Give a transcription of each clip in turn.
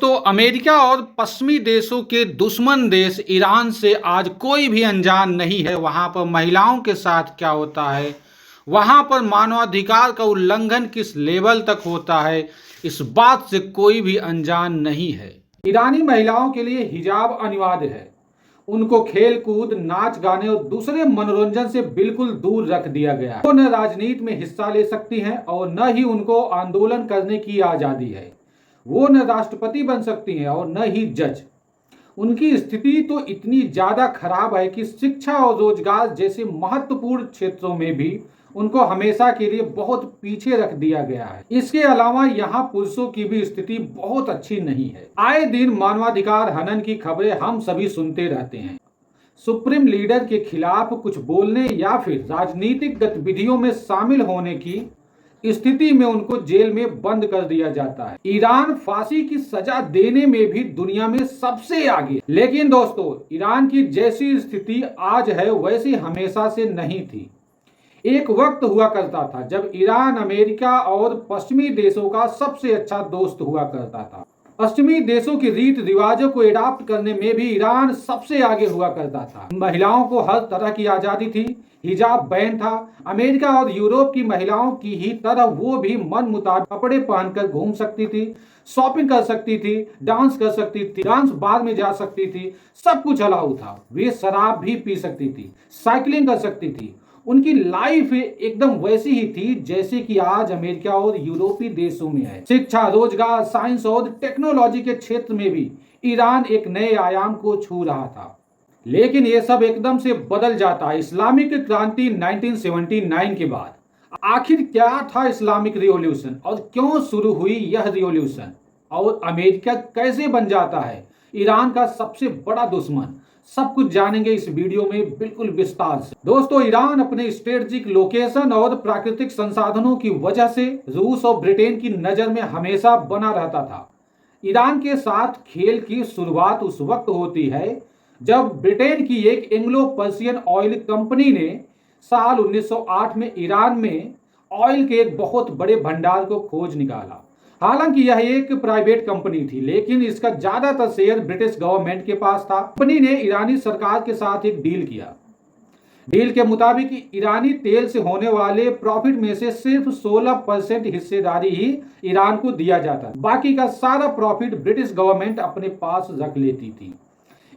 दोस्तों, अमेरिका और पश्चिमी देशों के दुश्मन देश ईरान से आज कोई भी अनजान नहीं है। वहां पर महिलाओं के साथ क्या होता है, वहां पर मानवाधिकार का उल्लंघन किस लेवल तक होता है, इस बात से कोई भी अनजान नहीं है। ईरानी महिलाओं के लिए हिजाब अनिवार्य है। उनको खेल कूद, नाच गाने और दूसरे मनोरंजन से बिल्कुल दूर रख दिया गया है। वो न राजनीति में हिस्सा ले सकती हैं और न ही उनको आंदोलन करने की आजादी है। वो न राष्ट्रपति बन सकती हैं और न ही जज। उनकी स्थिति तो इतनी ज्यादा खराब है कि शिक्षा और रोजगार जैसे महत्वपूर्ण क्षेत्रों में भी उनको हमेशा के लिए बहुत पीछे रख दिया गया है। इसके अलावा यहाँ पुरुषों की भी स्थिति बहुत अच्छी नहीं है। आए दिन मानवाधिकार हनन की खबरें हम सभी सुनते रहते हैं। सुप्रीम लीडर के खिलाफ कुछ बोलने या फिर राजनीतिक गतिविधियों में शामिल होने की स्थिति में उनको जेल में बंद कर दिया जाता है। ईरान फांसी की सजा देने में भी दुनिया में सबसे आगे। लेकिन दोस्तों, ईरान की जैसी स्थिति आज है वैसी हमेशा से नहीं थी। एक वक्त हुआ करता था जब ईरान अमेरिका और पश्चिमी देशों का सबसे अच्छा दोस्त हुआ करता था। पश्चिमी देशों की रीत रिवाजों को एडॉप्ट करने में भी ईरान सबसे आगे हुआ करता था। महिलाओं को हर तरह की आजादी थी, हिजाब बैन था। अमेरिका और यूरोप की महिलाओं की ही तरह वो भी मन मुताबिक कपड़े पहनकर घूम सकती थी, शॉपिंग कर सकती थी, डांस कर सकती थी, डांस बार में जा सकती थी, सब कुछ अलाउ था। वे शराब भी पी सकती थी, साइकिलिंग कर सकती थी। उनकी लाइफ एकदम वैसी ही थी जैसे कि आज अमेरिका और यूरोपीय देशों में है। शिक्षा, रोजगार, साइंस और टेक्नोलॉजी के क्षेत्र में भी ईरान एक नए आयाम को छू रहा था। लेकिन ये सब एकदम से बदल जाता है इस्लामिक क्रांति 1979 के बाद। आखिर क्या था इस्लामिक रिवॉल्यूशन और क्यों शुरू हुई यह रिवॉल्यूशन, और अमेरिका कैसे बन जाता है ईरान का सबसे बड़ा दुश्मन, सब कुछ जानेंगे इस वीडियो में बिल्कुल विस्तार से। दोस्तों, ईरान अपने स्ट्रेटेजिक लोकेशन और प्राकृतिक संसाधनों की वजह से रूस और ब्रिटेन की नजर में हमेशा बना रहता था। ईरान के साथ खेल की शुरुआत उस वक्त होती है जब ब्रिटेन की एक एंग्लो पर्शियन ऑयल कंपनी ने साल 1908 में ईरान में ऑयल के एक बहुत बड़े भंडार को खोज निकाला। हालांकि यह एक प्राइवेट कंपनी थी, लेकिन इसका ज्यादातर शेयर ब्रिटिश गवर्नमेंट के पास था। कंपनी ने ईरानी सरकार के साथ एक डील किया। डील के मुताबिक ईरानी तेल से होने वाले प्रॉफिट में से सिर्फ 16% हिस्सेदारी ही ईरान को दिया जाता, बाकी का सारा प्रॉफिट ब्रिटिश गवर्नमेंट अपने पास रख लेती थी।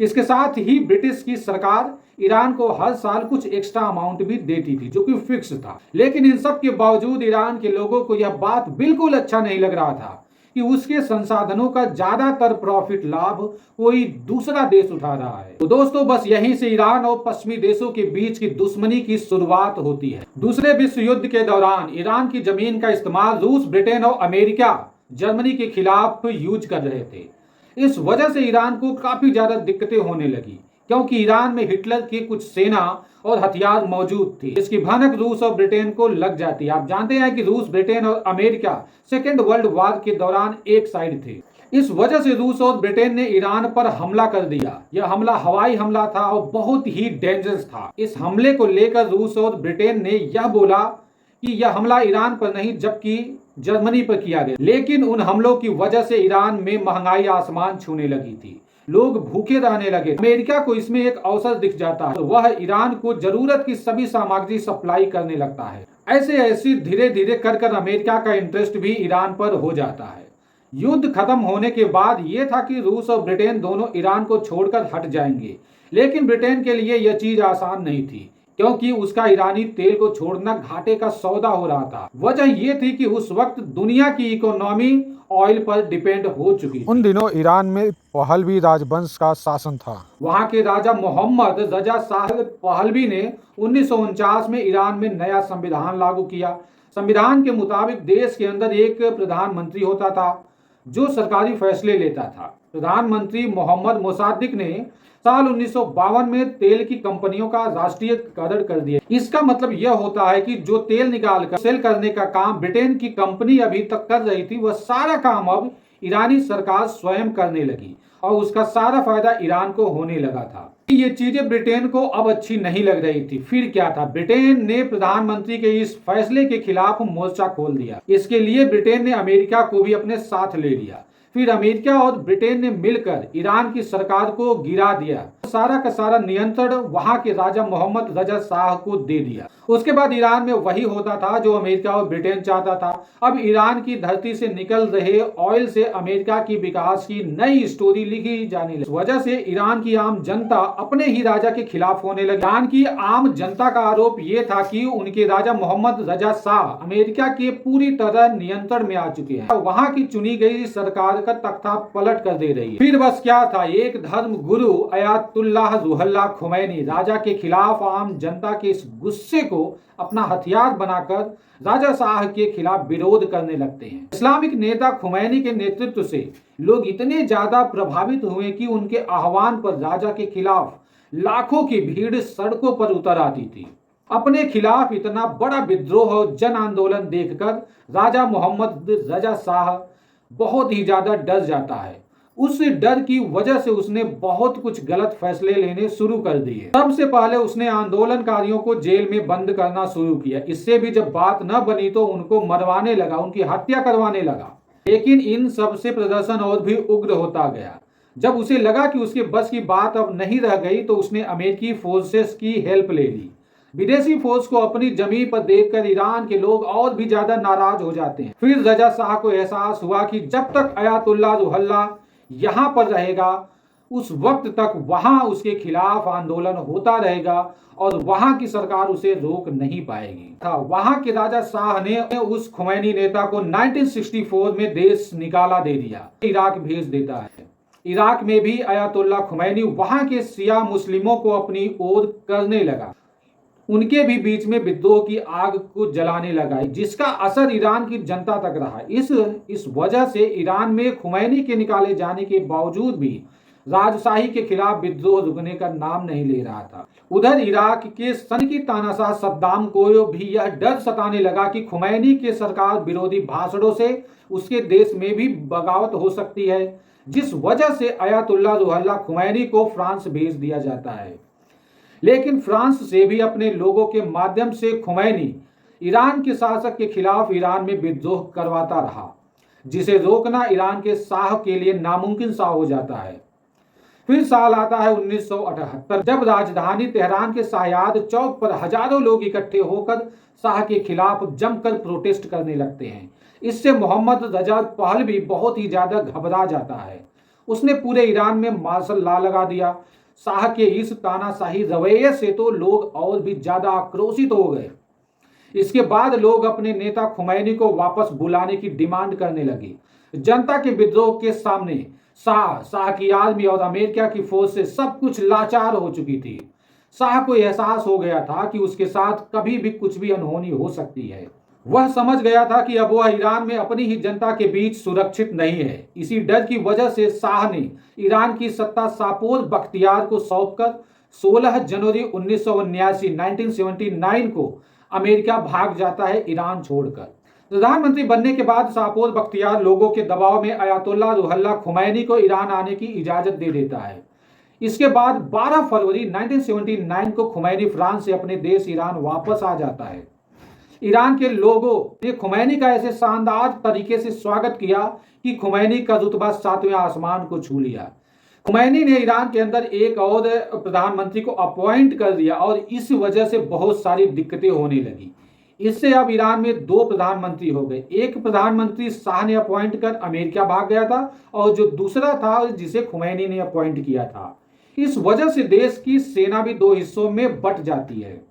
इसके साथ ही ब्रिटिश की सरकार ईरान को हर साल कुछ एक्स्ट्रा अमाउंट भी देती थी जो कि फिक्स था। लेकिन इन सब के बावजूद ईरान के लोगों को यह बात बिल्कुल अच्छा नहीं लग रहा था कि उसके संसाधनों का ज्यादातर प्रॉफिट लाभ कोई दूसरा देश उठा रहा है। तो दोस्तों, बस यहीं से ईरान और पश्चिमी देशों के बीच की दुश्मनी की शुरुआत होती है। दूसरे विश्व युद्ध के दौरान ईरान की जमीन का इस्तेमाल रूस, ब्रिटेन और अमेरिका जर्मनी के खिलाफ यूज कर रहे थे। इस वजह से ईरान को काफी ज्यादा दिक्कतें होने लगी, क्योंकि ईरान में हिटलर की कुछ सेना और हथियार मौजूद थी। इसकी भनक रूस और ब्रिटेन को लग जाती है। आप जानते हैं कि रूस, ब्रिटेन और अमेरिका सेकेंड वर्ल्ड वॉर के दौरान एक साइड थे। इस वजह से रूस और ब्रिटेन ने ईरान पर हमला कर दिया। यह हमला हवाई हमला था और बहुत ही डेंजरस था। इस हमले को लेकर रूस और ब्रिटेन ने यह बोला कि यह हमला ईरान पर नहीं जबकि जर्मनी पर किया गया। लेकिन उन हमलों की वजह से ईरान में महंगाई आसमान छूने लगी थी, लोग भूखे रहने लगे। अमेरिका को इसमें एक अवसर दिख जाता है, तो वह ईरान को जरूरत की सभी सामग्री सप्लाई करने लगता है। ऐसे ऐसे धीरे धीरे कर कर अमेरिका का इंटरेस्ट भी ईरान पर हो जाता है। युद्ध खत्म होने के बाद यह था कि रूस और ब्रिटेन दोनों ईरान को छोड़कर हट जाएंगे। लेकिन ब्रिटेन के लिए यह चीज आसान नहीं थी, क्योंकि उसका ईरानी तेल को छोड़ना घाटे का सौदा हो रहा था। वजह यह थी कि उस वक्त दुनिया की इकोनॉमी ऑयल पर डिपेंड हो चुकी थी। उन दिनों ईरान में पहलवी राजवंश का शासन था। वहां के राजा मोहम्मद रजा शाह पहलवी ने 1949 में ईरान में नया संविधान लागू किया। संविधान के मुताबिक देश के अंदर एक प्रधानमंत्री होता था जो सरकारी फैसले लेता था। प्रधानमंत्री मोहम्मद मोसाद्दिक ने साल 1952 में तेल की कंपनियों का राष्ट्रीयकरण कर दिया। इसका मतलब यह होता है कि जो तेल निकाल कर सेल करने का काम ब्रिटेन की कंपनी अभी तक कर रही थी, वह सारा काम अब ईरानी सरकार स्वयं करने लगी और उसका सारा फायदा ईरान को होने लगा था। ये चीजें ब्रिटेन को अब अच्छी नहीं लग रही थी। फिर क्या था, ब्रिटेन ने प्रधानमंत्री के इस फैसले के खिलाफ मोर्चा खोल दिया। इसके लिए ब्रिटेन ने अमेरिका को भी अपने साथ ले लिया। फिर अमेरिका और ब्रिटेन ने मिलकर ईरान की सरकार को गिरा दिया। सारा का सारा नियंत्रण वहां के राजा मोहम्मद रजा शाह को दे दिया। उसके बाद ईरान में वही होता था जो अमेरिका और ब्रिटेन चाहता था। अब ईरान की धरती से निकल रहे ऑयल से अमेरिका की विकास की नई स्टोरी लिखी जाने लगी। इस वजह से ईरान की आम जनता अपने ही राजा के खिलाफ होने लगी। ईरान की आम जनता का आरोप ये था कि उनके राजा मोहम्मद रजा शाह अमेरिका के पूरी तरह नियंत्रण में आ चुके हैं, वहां की चुनी गई सरकार का तख्ता पलट कर दे रही है। फिर बस क्या था, एक धर्म गुरु अयातुल्लाह रुहुल्लाह खुमैनी राजा के खिलाफ आम जनता के इस गुस्से को अपना हथियार बनाकर राजा शाह के खिलाफ विरोध करने लगते हैं। इस्लामिक नेता खुमैनी के नेतृत्व से लोग इतने ज्यादा प्रभावित हुए कि उनके आह्वान पर राजा के खिलाफ लाखों की भीड़ सड़कों पर उतर आती थी। अपने खिलाफ इतना बड़ा विद्रोह और जन आंदोलन देखकर राजा मोहम्मद रजा शाह बहुत ही ज्यादा डर जाता है। उस डर की वजह से उसने बहुत कुछ गलत फैसले लेने शुरू कर दिए। सबसे पहले उसने आंदोलनकारियों को जेल में बंद करना शुरू किया। इससे भी जब बात न बनी तो उनको मरवाने लगा, उनकी हत्या करवाने लगा। लेकिन इन सबसे प्रदर्शन और भी उग्र होता गया। जब उसे लगा कि उसके बस की बात अब नहीं रह गई तो उसने अमेरिकी फोर्सेस की हेल्प ले ली। विदेशी फोर्स को अपनी जमीन पर देखकर ईरान के लोग और भी ज्यादा नाराज हो जाते हैं। फिर रजा शाह को एहसास हुआ कि जब तक अयातुल्लाह रुहुल्लाह यहाँ पर रहेगा उस वक्त तक वहां उसके खिलाफ आंदोलन होता रहेगा और वहां की सरकार उसे रोक नहीं पाएगी। वहां के राजा शाह ने उस खुमैनी नेता को 1964 में देश निकाला दे दिया, इराक भेज देता है। इराक में भी अयातुल्लाह खुमैनी वहां के शिया मुस्लिमों को अपनी ओर करने लगा। उनके भी बीच में विद्रोह की आग को जलाने लगा, जिसका असर ईरान की जनता तक रहा। इस वजह से ईरान में खुमैनी के निकाले जाने के बावजूद भी राजशाही के खिलाफ विद्रोह रुकने का नाम नहीं ले रहा था। उधर इराक के सनकी तानाशाह सद्दाम को भी यह डर सताने लगा कि खुमैनी के सरकार विरोधी भाषणों से उसके देश में भी बगावत हो सकती है, जिस वजह से अयातुल्लाह रुहुल्लाह खुमैनी को फ्रांस भेज दिया जाता है। लेकिन फ्रांस से भी अपने लोगों के माध्यम से खुमैनी ईरान के शासक के खिलाफ ईरान में विद्रोह करवाता रहा, जिसे रोकना ईरान के शाह के लिए नामुमकिन सा हो जाता है। फिर साल आता है 1978, जब राजधानी तेहरान के शाहयाद चौक पर हजारों लोग इकट्ठे होकर शाह के खिलाफ जमकर प्रोटेस्ट करने लगते हैं। इससे मोहम्मद रजा पहलवी बहुत ही ज्यादा घबरा जाता है। उसने पूरे ईरान में मार्शल लॉ लगा दिया। शाह के इस तानाशाही रवैये से तो लोग और भी ज्यादा आक्रोशित हो गए। इसके बाद लोग अपने नेता खुमैनी को वापस बुलाने की डिमांड करने लगे। जनता के विद्रोह के सामने शाह की आर्मी और अमेरिका की फौज से सब कुछ लाचार हो चुकी थी। शाह को एहसास हो गया था कि उसके साथ कभी भी कुछ भी अनहोनी हो सकती है। वह समझ गया था कि अब वह ईरान में अपनी ही जनता के बीच सुरक्षित नहीं है। इसी डर की वजह से शाह ने ईरान की सत्ता शापोर बख्तियार को सौंपकर 16 जनवरी 1979 को अमेरिका भाग जाता है ईरान छोड़कर। प्रधानमंत्री बनने के बाद शापोर बख्तियार लोगों के दबाव में अयातुल्लाह रुहुल्लाह खुमैनी को ईरान आने की इजाजत दे देता है। इसके बाद 12 फरवरी 1979 को खुमैनी फ्रांस से अपने देश ईरान वापस आ जाता है। ईरान के लोगों ने खुमैनी का ऐसे शानदार तरीके से स्वागत किया कि खुमैनी का रुतबा 7वें आसमान को छू लिया। खुमैनी ने ईरान के अंदर एक और प्रधानमंत्री को अपॉइंट कर दिया और इस वजह से बहुत सारी दिक्कतें होने लगी। इससे अब ईरान में 2 प्रधानमंत्री हो गए। एक प्रधानमंत्री शाह ने अपॉइंट कर अमेरिका भाग गया था और जो दूसरा था जिसे खुमैनी ने अपॉइंट किया था। इस वजह से देश की सेना भी 2 हिस्सों में बट जाती है।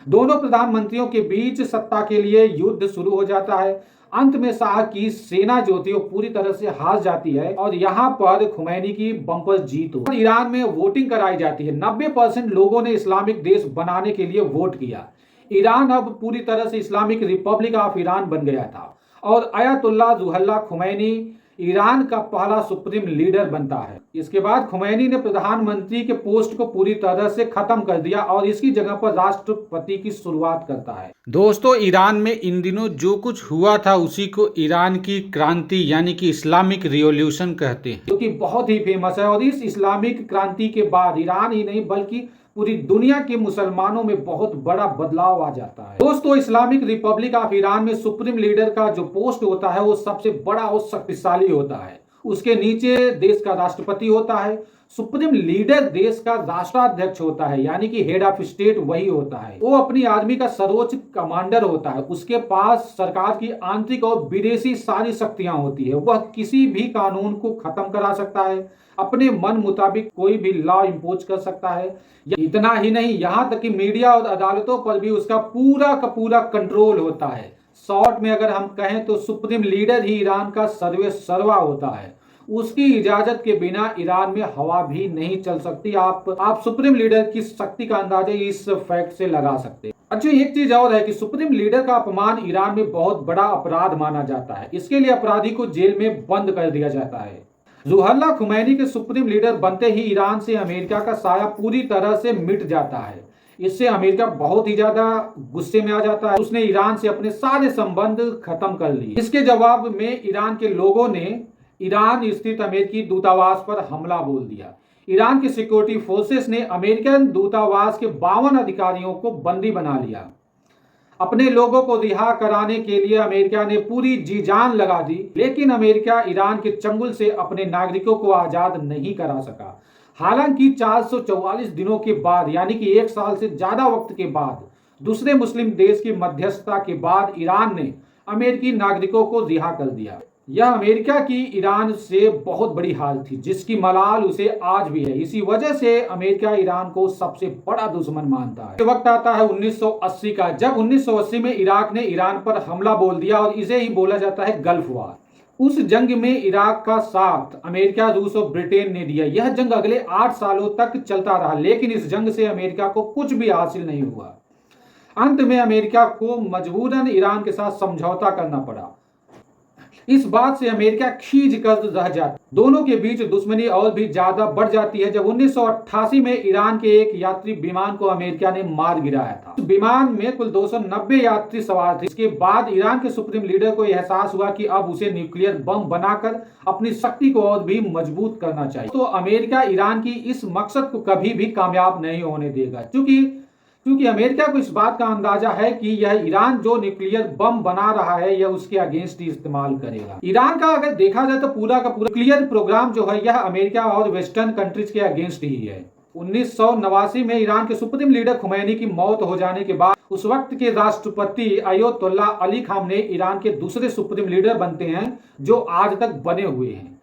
दोनों प्रधानमंत्रियों के बीच सत्ता के लिए युद्ध शुरू हो जाता है। अंत में शाह की सेना जो थी वो पूरी तरह से हार जाती है और यहाँ पर खुमैनी की बम्पर जीत हो। ईरान में वोटिंग कराई जाती है। 90% लोगों ने इस्लामिक देश बनाने के लिए वोट किया। ईरान अब पूरी तरह से इस्लामिक रिपब्लिक ऑफ ईरान बन गया था और अयातुल्लाह रुहुल्लाह खुमैनी ईरान का पहला सुप्रीम लीडर बनता है। इसके बाद खुमैनी ने प्रधानमंत्री के पोस्ट को पूरी तरह से खत्म कर दिया और इसकी जगह पर राष्ट्रपति की शुरुआत करता है। दोस्तों, ईरान में इन दिनों जो कुछ हुआ था उसी को ईरान की क्रांति यानी कि इस्लामिक रिवॉल्यूशन कहते हैं, जो कि बहुत ही फेमस है। और इस इस्लामिक क्रांति के बाद ईरान ही नहीं बल्कि पूरी दुनिया के मुसलमानों में बहुत बड़ा बदलाव आ जाता है। दोस्तों, इस्लामिक रिपब्लिक ऑफ ईरान में सुप्रीम लीडर का जो पोस्ट होता है वो सबसे बड़ा और शक्तिशाली होता है। उसके नीचे देश का राष्ट्रपति होता है। सुप्रीम लीडर देश का राष्ट्राध्यक्ष होता है, यानी कि हेड ऑफ स्टेट वही होता है। वो अपनी आर्मी का सर्वोच्च कमांडर होता है। उसके पास सरकार की आंतरिक और विदेशी सारी शक्तियां होती है। वह किसी भी कानून को खत्म करा सकता है, अपने मन मुताबिक कोई भी लॉ इम्पोज कर सकता है। इतना ही नहीं, यहाँ तक कि मीडिया और अदालतों पर भी उसका पूरा का पूरा कंट्रोल होता है। शॉर्ट में अगर हम कहें तो सुप्रीम लीडर ही ईरान का सर्वे सर्वा होता है। उसकी इजाजत के बिना ईरान में हवा भी नहीं चल सकती। आप सुप्रीम लीडर की शक्ति का अंदाजा इस फैक्ट से लगा सकते हैं। अच्छा, एक चीज और है कि सुप्रीम लीडर का अपमान ईरान में बहुत बड़ा अपराध माना जाता है। इसके लिए अपराधी को जेल में बंद कर दिया जाता है। रुहुल्लाह खुमैनी के सुप्रीम लीडर बनते ही ईरान से अमेरिका का साया पूरी तरह से मिट जाता है। इससे अमेरिका बहुत ही ज्यादा गुस्से में आ जाता है। उसने ईरान से अपने सारे संबंध खत्म कर लिए। इसके जवाब में ईरान के लोगों ने ईरान स्थित अमेरिकी दूतावास पर हमला बोल दिया। ईरान की सिक्योरिटी फोर्सेस ने अमेरिकन दूतावास के 52 अधिकारियों को बंदी बना लिया। अपने लोगों को रिहा कराने के लिए अमेरिका ने पूरी जी जान लगा दी, लेकिन अमेरिका ईरान के चंगुल से अपने नागरिकों को आजाद नहीं करा सका। हालांकि 444 दिनों के बाद, यानी कि 1 साल से ज्यादा वक्त के बाद, दूसरे मुस्लिम देश की मध्यस्थता के बाद ईरान ने अमेरिकी नागरिकों को रिहा कर दिया। यह अमेरिका की ईरान से बहुत बड़ी हार थी, जिसकी मलाल उसे आज भी है। इसी वजह से अमेरिका ईरान को सबसे बड़ा दुश्मन मानता है। वक्त आता है 1980 का, जब 1980 में इराक ने ईरान पर हमला बोल दिया और इसे ही बोला जाता है गल्फ वार। उस जंग में इराक का साथ अमेरिका, रूस और ब्रिटेन ने दिया। यह जंग अगले 8 सालों तक चलता रहा, लेकिन इस जंग से अमेरिका को कुछ भी हासिल नहीं हुआ। अंत में अमेरिका को मजबूरन ईरान के साथ समझौता करना पड़ा। इस बात से अमेरिका खींच कर रह जाता। दोनों के बीच दुश्मनी और भी ज्यादा बढ़ जाती है जब 1988 में ईरान के एक यात्री विमान को अमेरिका ने मार गिराया था। विमान में कुल 290 यात्री सवार थे। इसके बाद ईरान के सुप्रीम लीडर को एहसास हुआ कि अब उसे न्यूक्लियर बम बनाकर अपनी शक्ति को और भी मजबूत करना चाहिए। तो अमेरिका ईरान की इस मकसद को कभी भी कामयाब नहीं होने देगा, क्योंकि अमेरिका को इस बात का अंदाजा है कि यह ईरान जो न्यूक्लियर बम बना रहा है यह उसके अगेंस्ट ही इस्तेमाल करेगा। ईरान का अगर देखा जाए तो पूरा का पूरा न्यूक्लियर प्रोग्राम जो है यह अमेरिका और वेस्टर्न कंट्रीज के अगेंस्ट ही है। 1989 में ईरान के सुप्रीम लीडर खुमैनी की मौत हो जाने के बाद उस वक्त के राष्ट्रपति अयतोल्ला अली खामनेई ईरान के दूसरे सुप्रीम लीडर बनते हैं जो आज तक बने हुए हैं।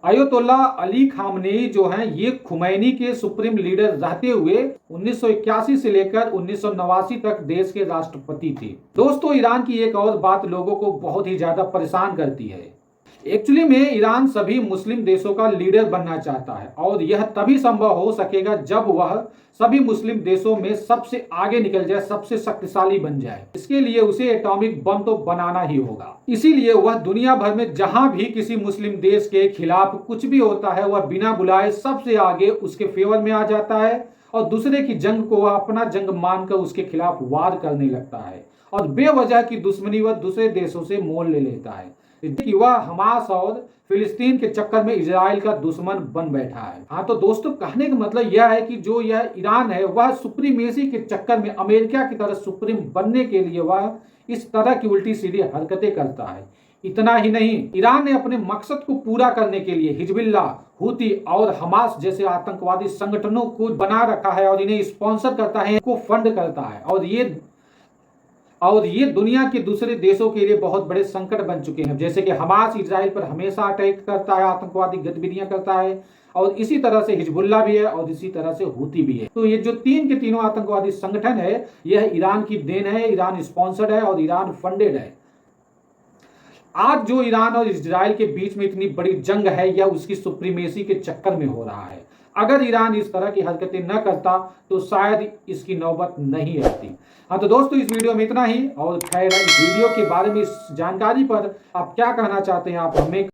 अयतोल्ला अली खामनेई जो हैं ये खुमैनी के सुप्रीम लीडर रहते हुए 1981 से लेकर 1989 तक देश के राष्ट्रपति थे। दोस्तों, ईरान की एक और बात लोगों को बहुत ही ज्यादा परेशान करती है। एक्चुअली में ईरान सभी मुस्लिम देशों का लीडर बनना चाहता है और यह तभी संभव हो सकेगा जब वह सभी मुस्लिम देशों में सबसे आगे निकल जाए, सबसे शक्तिशाली बन जाए। इसके लिए उसे एटॉमिक बम तो बनाना ही होगा। इसीलिए वह दुनिया भर में जहां भी किसी मुस्लिम देश के खिलाफ कुछ भी होता है वह बिना बुलाए सबसे आगे उसके फेवर में आ जाता है और दूसरे की जंग को वह अपना जंग मानकर उसके खिलाफ वार करने लगता है और बेवजह की दुश्मनी वह दूसरे देशों से मोल ले लेता है कि वह हमास और फिलिस्तीन के चक्कर में इजराइल का दुश्मन बन बैठा है। हाँ, तो दोस्तों कहने का मतलब यह है कि जो यह ईरान है वह सुप्रीमेसी के चक्कर में अमेरिका की तरह सुप्रीम बनने के लिए वह इस तरह की उल्टी सीधी हरकतें करता है। इतना ही नहीं, ईरान ने अपने मकसद को पूरा करने के लिए हिजबुल्लाह, हूती और हमास जैसे आतंकवादी संगठनों को बना रखा है और इन्हें स्पॉन्सर करता है, इनको फंड करता है और ये दुनिया के दूसरे देशों के लिए बहुत बड़े संकट बन चुके हैं। जैसे कि हमास इजराइल पर हमेशा अटैक करता है, आतंकवादी गतिविधियां करता है और इसी तरह से हिजबुल्लाह भी है और इसी तरह से हूती भी है। तो ये जो तीन के तीनों आतंकवादी संगठन है यह ईरान की देन है, ईरान स्पॉन्सर्ड है और ईरान फंडेड है। आज जो ईरान और इजराइल के बीच में इतनी बड़ी जंग है यह उसकी सुप्रीमेसी के चक्कर में हो रहा है। अगर ईरान इस तरह की हरकतें न करता तो शायद इसकी नौबत नहीं आती। हाँ, तो दोस्तों इस वीडियो में इतना ही और खैर इस वीडियो के बारे में, इस जानकारी पर आप क्या कहना चाहते हैं आप हमें